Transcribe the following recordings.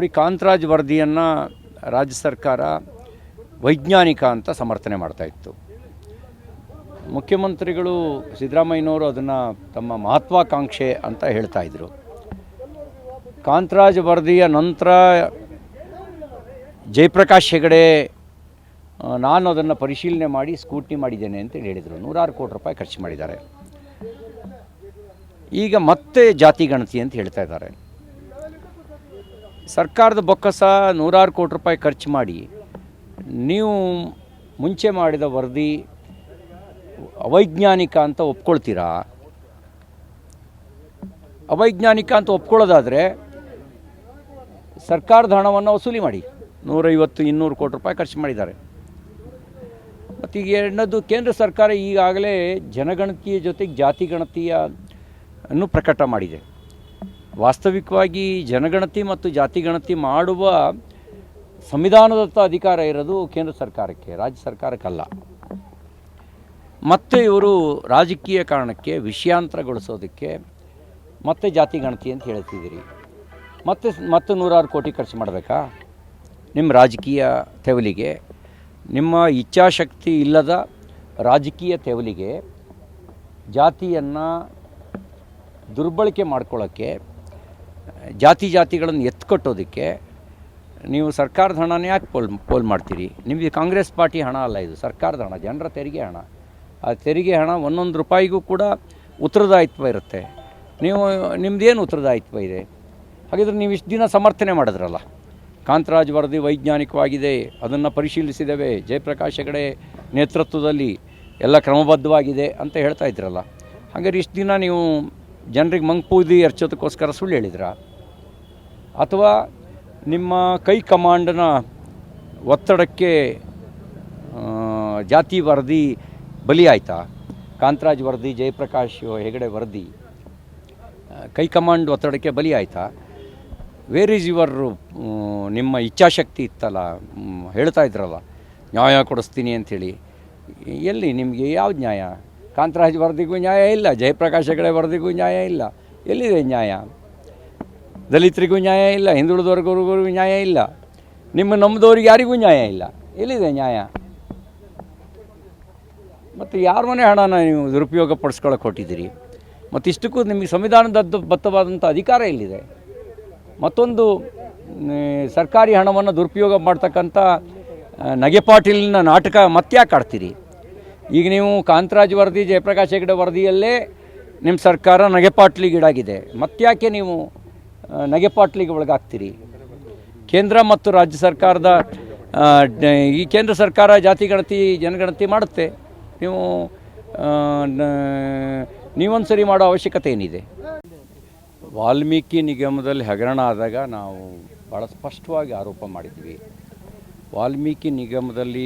ನೋಡಿ, ಕಾಂತರಾಜ್ ವರದಿಯನ್ನು ರಾಜ್ಯ ಸರ್ಕಾರ ವೈಜ್ಞಾನಿಕ ಅಂತ ಸಮರ್ಥನೆ ಮಾಡ್ತಾಯಿತ್ತು. ಮುಖ್ಯಮಂತ್ರಿಗಳು ಸಿದ್ದರಾಮಯ್ಯನವರು ಅದನ್ನು ತಮ್ಮ ಮಹತ್ವಾಕಾಂಕ್ಷೆ ಅಂತ ಹೇಳ್ತಾಯಿದ್ರು. ಕಾಂತರಾಜ್ ವರದಿಯ ನಂತರ ಜಯಪ್ರಕಾಶ್ ಹೆಗಡೆ ನಾನು ಅದನ್ನು ಪರಿಶೀಲನೆ ಮಾಡಿ ಸ್ಕೂಟ್ನಿ ಮಾಡಿದ್ದೇನೆ ಅಂತೇಳಿ ಹೇಳಿದರು. 100 ಕೋಟಿ ರೂಪಾಯಿ ಖರ್ಚು ಮಾಡಿದ್ದಾರೆ. ಈಗ ಮತ್ತೆ ಜಾತಿ ಗಣತಿ ಅಂತ ಹೇಳ್ತಾ ಇದ್ದಾರೆ. ಸರ್ಕಾರದ ಬೊಕ್ಕಸ 100 ಕೋಟಿ ರೂಪಾಯಿ ಖರ್ಚು ಮಾಡಿ ನೀವು ಮುಂಚೆ ಮಾಡಿದ ವರದಿ ಅವೈಜ್ಞಾನಿಕ ಅಂತ ಒಪ್ಕೊಳ್ತೀರಾ? ಅವೈಜ್ಞಾನಿಕ ಅಂತ ಒಪ್ಕೊಳ್ಳೋದಾದರೆ ಸರ್ಕಾರದ ಹಣವನ್ನು ವಸೂಲಿ ಮಾಡಿ. 150-200 ಕೋಟಿ ರೂಪಾಯಿ ಖರ್ಚು ಮಾಡಿದ್ದಾರೆ. ಮತ್ತು ಈಗ ಎರಡನೇದು, ಕೇಂದ್ರ ಸರ್ಕಾರ ಈಗಾಗಲೇ ಜನಗಣತಿಯ ಜೊತೆಗೆ ಜಾತಿ ಗಣತಿಯನ್ನು ಪ್ರಕಟ ಮಾಡಿದೆ. ವಾಸ್ತವಿಕವಾಗಿ ಜನಗಣತಿ ಮತ್ತು ಜಾತಿ ಗಣತಿ ಮಾಡುವ ಸಂವಿಧಾನದತ್ತ ಅಧಿಕಾರ ಇರೋದು ಕೇಂದ್ರ ಸರ್ಕಾರಕ್ಕೆ, ರಾಜ್ಯ ಸರ್ಕಾರಕ್ಕಲ್ಲ. ಮತ್ತು ಇವರು ರಾಜಕೀಯ ಕಾರಣಕ್ಕೆ ವಿಷಯಾಂತರಗೊಳಿಸೋದಕ್ಕೆ ಮತ್ತೆ ಜಾತಿ ಗಣತಿ ಅಂತ ಹೇಳ್ತಿದ್ದೀರಿ. ಮತ್ತೆ 100 ಕೋಟಿ ಖರ್ಚು ಮಾಡಬೇಕಾ? ನಿಮ್ಮ ರಾಜಕೀಯ ತೆವಲಿಗೆ, ನಿಮ್ಮ ಇಚ್ಛಾಶಕ್ತಿ ಇಲ್ಲದ ರಾಜಕೀಯ ತೆವಲಿಗೆ ಜಾತಿಯನ್ನು ದುರ್ಬಳಕೆ ಮಾಡ್ಕೊಳ್ಳೋಕ್ಕೆ, ಜಾತಿಗಳನ್ನು ಎತ್ಕೊಟ್ಟೋದಕ್ಕೆ ನೀವು ಸರ್ಕಾರದ ಹಣನೇ ಯಾಕೆ ಪೋಲ್ ಮಾಡ್ತೀರಿ? ನಿಮಗೆ ಕಾಂಗ್ರೆಸ್ ಪಾರ್ಟಿ ಹಣ ಅಲ್ಲ, ಇದು ಸರ್ಕಾರದ ಹಣ, ಜನರ ತೆರಿಗೆ ಹಣ. ಆ ತೆರಿಗೆ ಹಣ ಒಂದೊಂದು ರೂಪಾಯಿಗೂ ಕೂಡ ಉತ್ತರದಾಯಿತ್ವ ಇರುತ್ತೆ. ನಿಮ್ಮದೇನು ಉತ್ತರದಾಯಿತ್ವ ಇದೆ? ಹಾಗಿದ್ರೆ ನೀವು ಇಷ್ಟು ದಿನ ಸಮರ್ಥನೆ ಮಾಡಿದ್ರಲ್ಲ, ಕಾಂತರಾಜ್ ವರದಿ ವೈಜ್ಞಾನಿಕವಾಗಿದೆ, ಅದನ್ನು ಪರಿಶೀಲಿಸಿದ್ದೇವೆ, ಜಯಪ್ರಕಾಶ್ ಹೆಗಡೆ ನೇತೃತ್ವದಲ್ಲಿ ಎಲ್ಲ ಕ್ರಮಬದ್ಧವಾಗಿದೆ ಅಂತ ಹೇಳ್ತಾ ಇದ್ರಲ್ಲ. ಹಾಗಾದ್ರೆ ಇಷ್ಟು ದಿನ ನೀವು ಜನರಿಗೆ ಮಂಗ್ಪೂದಿ ಎರಚೋದಕ್ಕೋಸ್ಕರ ಸುಳ್ಳು ಹೇಳಿದ್ರಾ? ಅಥವಾ ನಿಮ್ಮ ಕೈ ಕಮಾಂಡ್ನ ಒತ್ತಡಕ್ಕೆ ಜಾತಿ ವರದಿ ಬಲಿ ಆಯಿತಾ? ಕಾಂತರಾಜ್ ವರದಿ, ಜಯಪ್ರಕಾಶ್ ಹೆಗಡೆ ವರದಿ ಕೈ ಕಮಾಂಡ್ ಒತ್ತಡಕ್ಕೆ ಬಲಿ ಆಯಿತಾ? ವೇರ್ ಈಸ್ ಯುವರ್ ನಿಮ್ಮ ಇಚ್ಛಾಶಕ್ತಿ ಇತ್ತಲ್ಲ, ಹೇಳ್ತಾ ಇದ್ರಲ್ಲ ನ್ಯಾಯ ಕೊಡಿಸ್ತೀನಿ ಅಂಥೇಳಿ. ಎಲ್ಲಿ ನಿಮಗೆ ಯಾವ್ದು ನ್ಯಾಯ? ಕಾಂತರಾಜ್ ವರದಿಗೂ ನ್ಯಾಯ ಇಲ್ಲ, ಜಯಪ್ರಕಾಶ್ ಹೆಗಡೆ ವರದಿಗೂ ನ್ಯಾಯ ಇಲ್ಲ. ಎಲ್ಲಿದೆ ನ್ಯಾಯ? ದಲಿತರಿಗೂ ನ್ಯಾಯ ಇಲ್ಲ, ಹಿಂದುಳಿದ ವರ್ಗರಿಗೂ ನ್ಯಾಯ ಇಲ್ಲ, ನಮ್ಮದವ್ರಿಗೆ ಯಾರಿಗೂ ನ್ಯಾಯ ಇಲ್ಲ. ಎಲ್ಲಿದೆ ನ್ಯಾಯ? ಮತ್ತು ಯಾರ ಮನೆ ಹಣನ ನೀವು ದುರುಪಯೋಗ ಪಡಿಸ್ಕೊಳ್ಳೋಕೆ ಹೊಟ್ಟಿದ್ದೀರಿ? ಮತ್ತು ಇಷ್ಟಕ್ಕೂ ನಿಮಗೆ ಸಂವಿಧಾನಬದ್ಧವಾದಂಥ ಅಧಿಕಾರ ಎಲ್ಲಿದೆ? ಮತ್ತೊಂದು, ಸರ್ಕಾರಿ ಹಣವನ್ನು ದುರುಪಯೋಗ ಮಾಡ್ತಕ್ಕಂಥ ನಗೆಪಾಟೀಲಿನ ನಾಟಕ ಮತ್ತೆ ಯಾಕೆ ಆಡ್ತೀರಿ? ಈಗ ನೀವು ಕಾಂತರಾಜ್ ವರದಿ, ಜಯಪ್ರಕಾಶ್ ಹೆಗಡೆ ವರದಿಯಲ್ಲೇ ನಿಮ್ಮ ಸರ್ಕಾರ ನಗೆಪಾಟ್ಲಿಗೀಡಾಗಿದೆ. ಮತ್ತ್ಯಾಕೆ ನೀವು ನಗೆಪಾಟ್ಲಿಗೆ ಒಳಗಾಗ್ತೀರಿ? ಕೇಂದ್ರ ಮತ್ತು ರಾಜ್ಯ ಸರ್ಕಾರದ ಈ ಕೇಂದ್ರ ಸರ್ಕಾರ ಜಾತಿ ಗಣತಿ ಜನಗಣತಿ ಮಾಡುತ್ತೆ, ನೀವೊಂದು ಸರಿ ಮಾಡೋ ಅವಶ್ಯಕತೆ ಏನಿದೆ? ವಾಲ್ಮೀಕಿ ನಿಗಮದಲ್ಲಿ ಹಗರಣ ಆದಾಗ ನಾವು ಭಾಳ ಸ್ಪಷ್ಟವಾಗಿ ಆರೋಪ ಮಾಡಿದ್ವಿ. ವಾಲ್ಮೀಕಿ ನಿಗಮದಲ್ಲಿ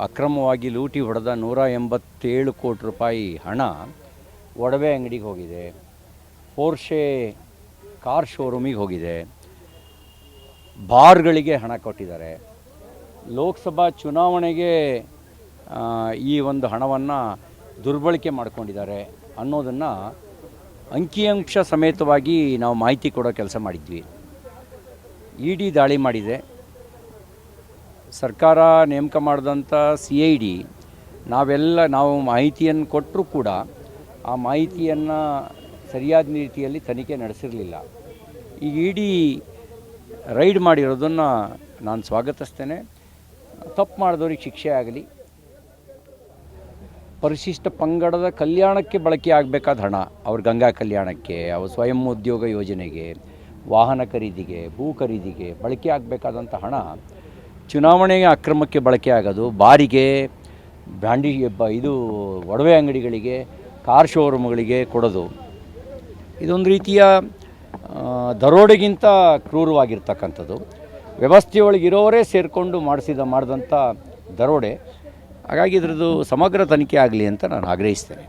ಅಕ್ರಮವಾಗಿ ಲೂಟಿ ಹೊಡೆದ 187 ಕೋಟಿ ರೂಪಾಯಿ ಹಣ ಒಡವೆ ಅಂಗಡಿಗೆ ಹೋಗಿದೆ, ಪೋರ್ಷೆ ಕಾರ್ ಶೋರೂಮಿಗೆ ಹೋಗಿದೆ, ಬಾರ್ಗಳಿಗೆ ಹಣ ಕೊಟ್ಟಿದ್ದಾರೆ. ಲೋಕಸಭಾ ಚುನಾವಣೆಗೆ ಈ ಒಂದು ಹಣವನ್ನು ದುರ್ಬಳಕೆ ಮಾಡಿಕೊಂಡಿದ್ದಾರೆ ಅನ್ನೋದನ್ನು ಅಂಕಿಅಂಶ ಸಮೇತವಾಗಿ ನಾವು ಮಾಹಿತಿ ಕೊಡೋ ಕೆಲಸ ಮಾಡಿದ್ವಿ. ಇಡಿ ದಾಳಿ ಮಾಡಿದೆ. ಸರ್ಕಾರ ನೇಮಕ ಮಾಡಿದಂಥ CID ನಾವು ಮಾಹಿತಿಯನ್ನು ಕೊಟ್ಟರೂ ಕೂಡ ಆ ಮಾಹಿತಿಯನ್ನು ಸರಿಯಾದ ರೀತಿಯಲ್ಲಿ ತನಿಖೆ ನಡೆಸಿರಲಿಲ್ಲ. ಈಗ ಇಡಿ ರೈಡ್ ಮಾಡಿರೋದನ್ನು ನಾನು ಸ್ವಾಗತಿಸ್ತೇನೆ. ತಪ್ಪು ಮಾಡಿದವ್ರಿಗೆ ಶಿಕ್ಷೆ ಆಗಲಿ. ಪರಿಶಿಷ್ಟ ಪಂಗಡದ ಕಲ್ಯಾಣಕ್ಕೆ ಬಳಕೆ ಆಗಬೇಕಾದ ಹಣ, ಅವ್ರ ಗಂಗಾ ಕಲ್ಯಾಣಕ್ಕೆ, ಅವ್ರ ಸ್ವಯಂ ಉದ್ಯೋಗ ಯೋಜನೆಗೆ, ವಾಹನ ಖರೀದಿಗೆ, ಭೂ ಖರೀದಿಗೆ ಬಳಕೆ ಆಗಬೇಕಾದಂಥ ಹಣ ಚುನಾವಣೆಗೆ ಅಕ್ರಮಕ್ಕೆ ಬಳಕೆ ಆಗೋದು, ಬಾರಿಗೆ, ಇದು ಒಡವೆ ಅಂಗಡಿಗಳಿಗೆ, ಕಾರ್ ಶೋರೂಮ್ಗಳಿಗೆ ಕೊಡೋದು, ಇದೊಂದು ರೀತಿಯ ದರೋಡೆಗಿಂತ ಕ್ರೂರವಾಗಿರ್ತಕ್ಕಂಥದ್ದು. ವ್ಯವಸ್ಥೆಯೊಳಗಿರೋರೇ ಸೇರಿಕೊಂಡು ಮಾಡಿದಂಥ ದರೋಡೆ. ಹಾಗಾಗಿ ಇದರದ್ದು ಸಮಗ್ರ ತನಿಖೆ ಆಗಲಿ ಅಂತ ನಾನು ಆಗ್ರಹಿಸ್ತೇನೆ.